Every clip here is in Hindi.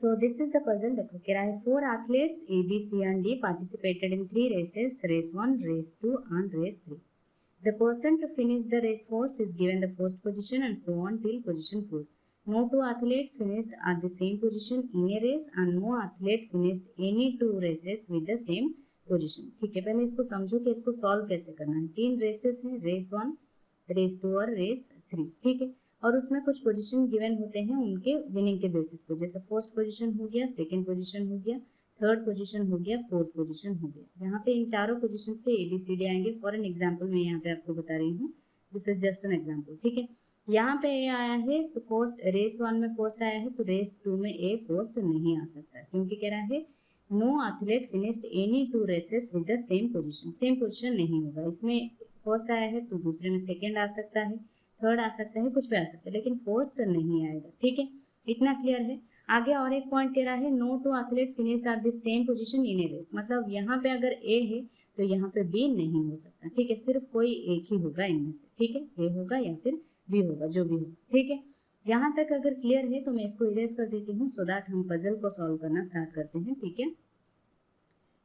So this is the puzzle. देखो कह रहा है 4 athletes A, B, C and D participated in 3 races, race 1, race 2 and race 3. The person to finish the race first is given the first position and so on till position 4. No two athletes finished at the same position in a race and no athlete finished any 2 races with the same position. ठीक है, पहले इसको समझो कि इसको सॉल्व कैसे करना है। 3 रेसेस हैं, रेस 1, रेस 2 और रेस 3। ठीक है, और उसमें कुछ पोजीशन गिवन होते हैं उनके विनिंग के बेसिस पे, जैसे फर्स्ट पोजीशन हो गया, सेकंड पोजीशन हो गया, थर्ड पोजीशन हो गया, फोर्थ पोजीशन हो गया। यहाँ पे इन चारों पोजीशन पे ABCD आएंगे। फॉर एन एग्जांपल मैं यहाँ पे आपको बता रही हूँ, this is just an example. ठीक है, यहाँ पे ए आया है तो फर्स्ट रेस 1 में फर्स्ट आया है तो रेस 2 में ए फर्स्ट नहीं आ सकता, क्योंकि कह रहा है no athlete finished any 2 races with the same position. Same position नहीं होगा, इसमें फर्स्ट आया है तो दूसरे में सेकेंड आ सकता है, थर्ड आ सकता है, कुछ भी आ सकता है, लेकिन फर्स्ट नहीं आएगा। ठीक है, इतना क्लियर है। आगे और एक पॉइंट कह रहा है no two athlete finished at the same position in a race, मतलब यहाँ पे अगर ए है तो यहाँ पे बी नहीं हो सकता। ठीक है, सिर्फ कोई एक ही होगा इनमें से। ठीक है, ए होगा या फिर बी होगा, जो भी हो। ठीक है, यहाँ तक अगर क्लियर है तो मैं इसको इरेज कर देती हूँ सो दैट हम पजल को सॉल्व करना स्टार्ट करते हैं। ठीक है,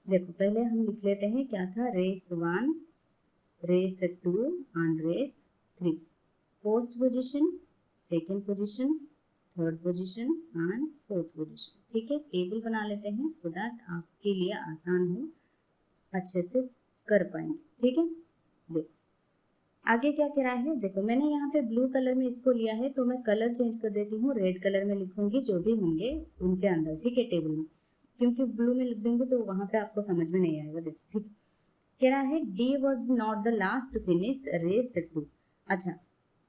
देखो पहले हम लिख लेते हैं क्या था, race 1, race 2 and race 3। First position, second position, third position and fourth position. ठीक है, टेबल बना लेते हैं सो दैट आपके लिए आसान हो, अच्छे से कर पाएंगे। ठीक है, देखो आगे क्या कह रहा है। देखो मैंने यहाँ पे ब्लू कलर में इसको लिया है तो मैं कलर चेंज कर देती हूँ, रेड कलर में लिखूंगी जो भी होंगे उनके अंदर। ठीक है, टेबल में, क्योंकि ब्लू में लिख दूंगी तो वहां पे आपको समझ में नहीं आएगा। देखो ठीक कह रहा है D was not the last to finish race 2। अच्छा,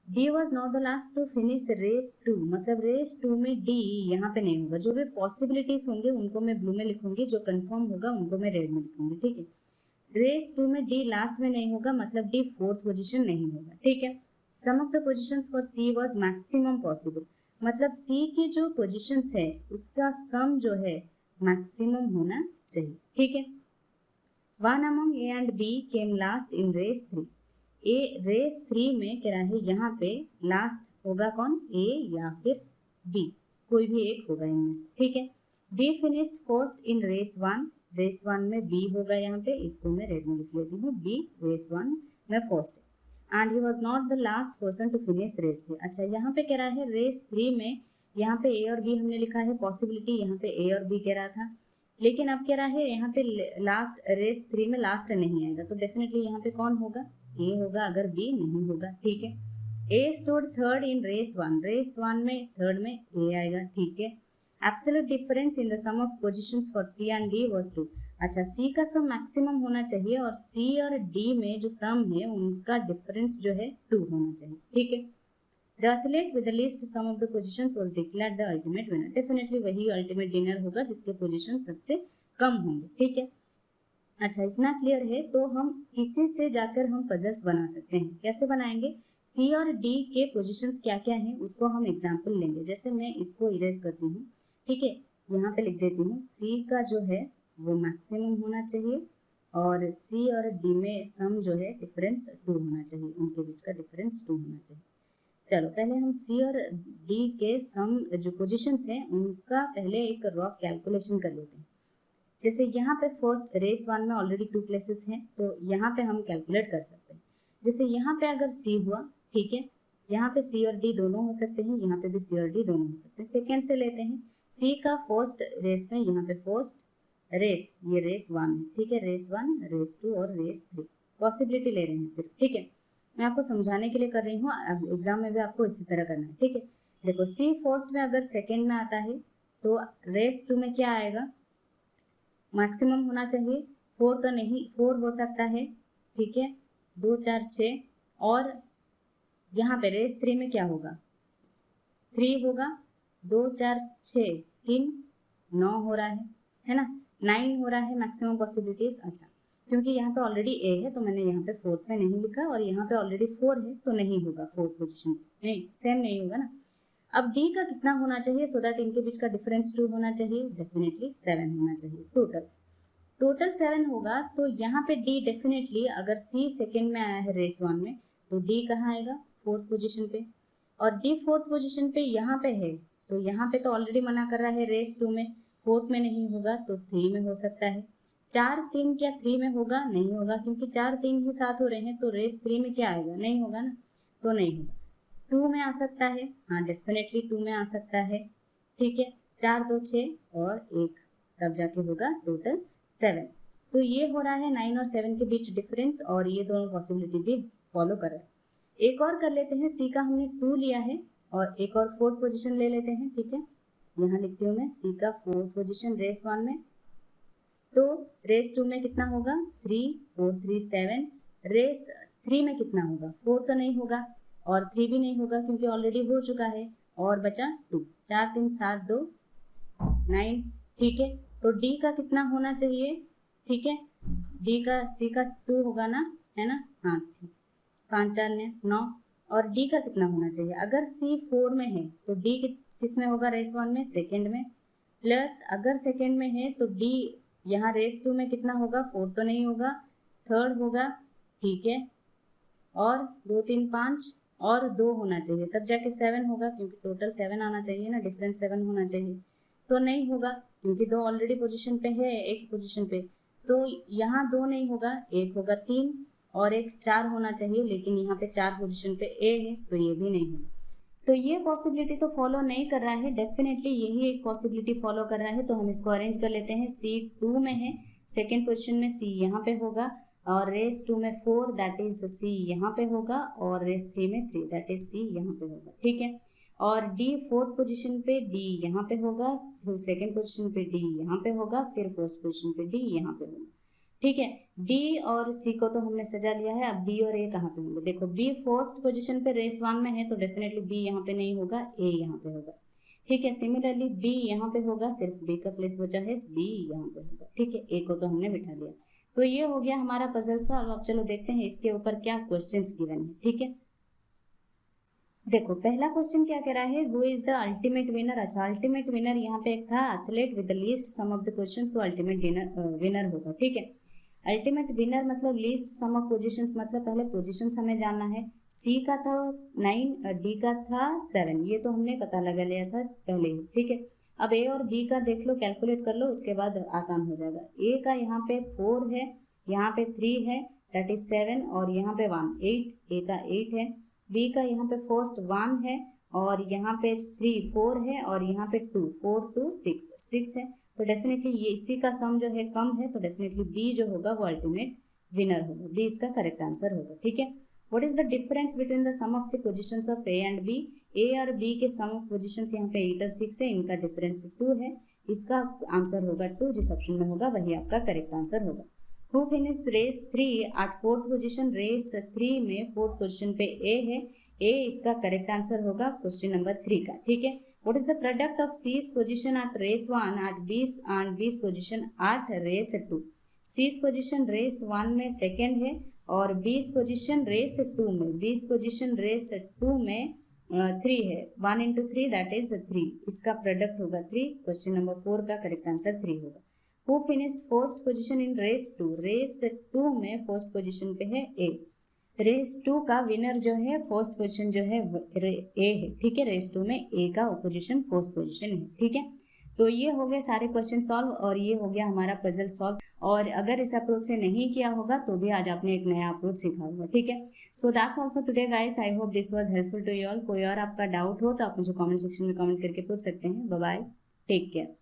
D was not the last to finish race 2, मतलब रेस 2 में डी यहाँ पे नहीं होगा। जो भी पॉसिबिलिटीज होंगे उनको मैं ब्लू में लिखूंगी, जो कंफर्म होगा उनको मैं रेड में लिखूंगी। ठीक है, रेस 2 में डी लास्ट में नहीं होगा, मतलब डी फोर्थ पोजीशन नहीं होगा। ठीक है, sum of the positions for C was maximum possible, मतलब सी की जो पोजीशंस है उसका सम जो है मैक्सिमम होना चाहिए। ठीक है, one among A and B came last in race 3। A race 3 में कह रहा है यहाँ पे लास्ट होगा कौन, ए या फिर बी, कोई भी एक होगा इनमें से। ठीक है, B finished first in race 1, race 1 में बी होगा, यहाँ पे इसको मैं रेड में लिख लेती हूँ, बी रेस 1 में फर्स्ट है। And he was not the last person to finish race 3। अच्छा, यहाँ पे कह रहा है रेस 3 में, यहाँ पे ए और बी हमने लिखा है पॉसिबिलिटी, यहाँ पे ए और बी कह रहा था, लेकिन अब कह रहा है यहाँ पे लास्ट रेस 3 में लास्ट नहीं आएगा, तो डेफिनेटली यहाँ पे कौन होगा, ए होगा अगर बी नहीं होगा। ठीक है, A stood third in race 1, race 1 में थर्ड में ए आएगा। ठीक है, absolute difference in the sum of positions for C and D was 2। अच्छा, सी का सम मैक्सिमम होना चाहिए और सी और डी में जो सम है उनका डिफरेंस जो है 2 होना चाहिए। ठीक है, the athlete with the least sum of the positions was declared the ultimate winner, definitely वही अल्टीमेट विनर होगा जिसके पोजीशन सबसे कम होंगे। ठीक है, अच्छा इतना क्लियर है तो हम इसी से जाकर हम पजल्स बना सकते हैं। कैसे बनाएंगे, सी और डी के पोजीशंस क्या क्या हैं उसको हम एग्जांपल लेंगे। जैसे मैं इसको इरेज करती हूँ। ठीक है, यहाँ पे लिख देती हूँ सी का जो है वो मैक्सिमम होना चाहिए और सी और डी में सम जो है डिफरेंस 2 होना चाहिए, उनके बीच का डिफरेंस 2 होना चाहिए। चलो पहले हम सी और डी के सम जो पोजीशंस हैं उनका पहले एक रॉ कैलकुलेशन कर लेते हैं। जैसे यहाँ पे फर्स्ट रेस 1 में ऑलरेडी 2 प्लेसेस हैं तो यहाँ पे हम कैलकुलेट कर सकते हैं। जैसे यहाँ पे अगर सी हुआ, ठीक है, यहाँ पे सी और डी दोनों हो सकते हैं, यहाँ पे भी सी और डी दोनों हो सकते हैं। सेकेंड से लेते हैं, सी का फर्स्ट रेस में यहाँ पे फर्स्ट रेस, ये रेस 1 है। ठीक है, रेस 1, रेस 2 और रेस 3 पॉसिबिलिटी ले रहे हैं सिर्फ। ठीक है, मैं आपको समझाने के लिए कर रही हूँ, अब एग्जाम में भी आपको इसी तरह करना है। ठीक है, देखो सी फर्स्ट में अगर सेकेंड में आता है तो रेस 2 में क्या आएगा, मैक्सिमम होना चाहिए, 4 तो नहीं, 4 हो सकता है। ठीक है, 2 4 6 और यहाँ पे रेस 3 में क्या होगा, 3 होगा, 2 4 6 3 9 हो रहा है ना, 9 हो रहा है मैक्सिमम पॉसिबिलिटीज। अच्छा, क्योंकि यहाँ पे ऑलरेडी ए है तो मैंने यहाँ पे फोर्थ में नहीं लिखा और यहाँ पे ऑलरेडी 4 है तो नहीं होगा फोर्थ पोजीशन, नहीं सेम नहीं होगा ना। अब डी का कितना होना चाहिए सो दैट इनके बीच का डिफरेंस 2 होना चाहिए, डेफिनेटली 7 होना चाहिए। टोटल 7 होगा तो यहाँ पे डी डेफिनेटली, अगर सी सेकेंड में आया है रेस 1 में तो डी कहाँ आएगा, फोर्थ पोजीशन पे, और डी फोर्थ पोजीशन पे यहाँ पे है तो यहाँ पे तो ऑलरेडी मना कर रहा है रेस 2 में, फोर्थ में नहीं होगा तो 3 में हो सकता है। 4 3 क्या 3 में होगा? नहीं होगा, क्योंकि 4 3 ही साथ हो रहे हैं, तो रेस 3 में क्या आएगा? नहीं होगा ना, तो नहीं होगा। 2 में आ सकता है, हाँ डेफिनेटली 2 में आ सकता है, ठीक है। 4 2 6 और 1, तब जाके होगा टोटल 7। तो ये हो रहा है 9 और 7 के बीच डिफरेंस, और ये दोनों पॉसिबिलिटी भी फॉलो कर रहा है। एक और कर लेते हैं, सी का हमने 2 लिया है और एक और फोर्थ पोजीशन ले लेते हैं, ठीक है। यहाँ लिखती हूँ मैं सी का फोर्थ पोजीशन रेस 1 में, तो रेस 2 में कितना होगा? 3 4 3 7। रेस 3 में कितना होगा? 4 तो नहीं होगा और 3 भी नहीं होगा क्योंकि ऑलरेडी हो चुका है, और बचा 2। 4 3 7 2 9, ठीक है। तो डी का कितना होना चाहिए? ठीक है, डी का सी का 2 होगा ना, है ना, हाँ 5 4 9। और डी का कितना होना चाहिए? अगर सी 4 में है तो डी किस में होगा? रेस 1 में, सेकंड में। प्लस अगर सेकंड में है तो डी यहाँ रेस 2 में कितना होगा? 4 तो नहीं होगा, थर्ड होगा, ठीक है। और 2 3 5 और 2 होना चाहिए, तब जाके 7 होगा, क्योंकि टोटल 7 आना चाहिए ना, डिफरेंस 7 होना चाहिए। तो नहीं होगा क्योंकि 2 ऑलरेडी पोजीशन पे है, एक पोजीशन पे, तो यहाँ 2 नहीं होगा, एक होगा 3 और एक 4 होना चाहिए, लेकिन यहाँ पे 4 पोजीशन पे ए है, तो ये भी नहीं होगा। तो ये पॉसिबिलिटी तो फॉलो नहीं कर रहा है, डेफिनेटली यही एक पॉसिबिलिटी फॉलो कर रहा है, तो हम इसको अरेंज कर लेते हैं। सी 2 में है, सेकेंड पोजीशन में सी यहाँ पे होगा, और रेस 2 में 4 दैट इज सी यहाँ पे होगा, और रेस 3 में 3 दैट इज सी यहाँ पे होगा, ठीक है। और डी फोर्थ पोजीशन पे डी यहाँ पे होगा, फिर सेकेंड पोजीशन पे डी यहाँ पे होगा, फिर फर्स्ट पोजीशन पे डी यहाँ पे होगा, ठीक है। डी और सी को तो हमने सजा लिया है, अब बी और ए कहाँ पे होंगे? देखो बी फर्स्ट पोजीशन पे रेस 1 में है, तो डेफिनेटली बी यहाँ पे नहीं होगा, ए यहाँ पे होगा, ठीक है। सिमिलरली बी यहाँ पे होगा, सिर्फ बी का प्लेस बचा है, बी यहाँ पे होगा, ठीक है। ए को तो हमने बिठा दिया। तो ये हो गया हमारा पजल सॉल्व। अब चलो देखते हैं इसके ऊपर क्या क्वेश्चंस गिवन है, ठीक है। देखो पहला क्वेश्चन क्या कह रहा है, who is the ultimate winner. अच्छा, अल्टीमेट विनर यहाँ पे एक था athlete with the least sum of the question, so ultimate winner होगा, ठीक है। अल्टीमेट विनर मतलब लीस्ट सम ऑफ पोजीशंस, मतलब पहले पोजीशंस हमें जानना है। सी का था 9 और डी का था 7, ये तो हमने पता लगा लिया था पहले ही, ठीक है। अब ए और बी का देख लो, कैलकुलेट कर लो, उसके बाद आसान हो जाएगा। ए का यहाँ पे 4 है, यहाँ पे 3 है दैट इज 7, और यहाँ पे 1 8, ए का 8 है। बी का यहाँ पे फर्स्ट 1 है, और यहाँ पे 3 4 है, और यहाँ पे 2 4 2 6 है। तो डेफिनेटली ये इसी का सम जो है कम है, तो डेफिनेटली बी जो होगा वो अल्टीमेट विनर होगा, बी इसका करेक्ट आंसर होगा, ठीक है। What is the difference between the sum of the positions of A and B. A और बी के सम ऑफ पोजीशंस यहाँ पे 8 और 6 है, इनका डिफरेंस 2 है, इसका आंसर होगा 2, जिस ऑप्शन में होगा वही आपका करेक्ट आंसर होगा। Who finish race 3 at fourth position. Race 3 में फोर्थ पोजीशन पे ए है, ए इसका करेक्ट आंसर होगा क्वेश्चन नंबर 3 का, ठीक है। What is the product of C's position at race 1 at B's and B's position at race 2? C's position race 1 में सेकेंड है, और B's position race 2 में, B's position race 2 में 3 है, 1 into 3 that is 3, इसका प्रोडक्ट होगा 3, क्वेश्चन नंबर 4 का करेक्ट आंसर 3 होगा। Who finished first position in race 2। Race 2 में फर्स्ट पोजीशन पे है ए, रेस 2 का विनर जो है फर्स्ट पोजीशन जो है ए है, ठीक है। रेस 2 में ए का पोजीशन फर्स्ट पोजीशन है, ठीक है। तो ये हो गए सारे क्वेश्चन सॉल्व, और ये हो गया हमारा पजल सॉल्व। और अगर इस अप्रोच से नहीं किया होगा तो भी आज आपने एक नया अप्रोच सीखा होगा, ठीक है। So that's all for today guys, I hope this was helpful to you all. कोई और आपका डाउट हो तो आप मुझे कमेंट सेक्शन में कमेंट करके पूछ सकते हैं। Bye bye, take care.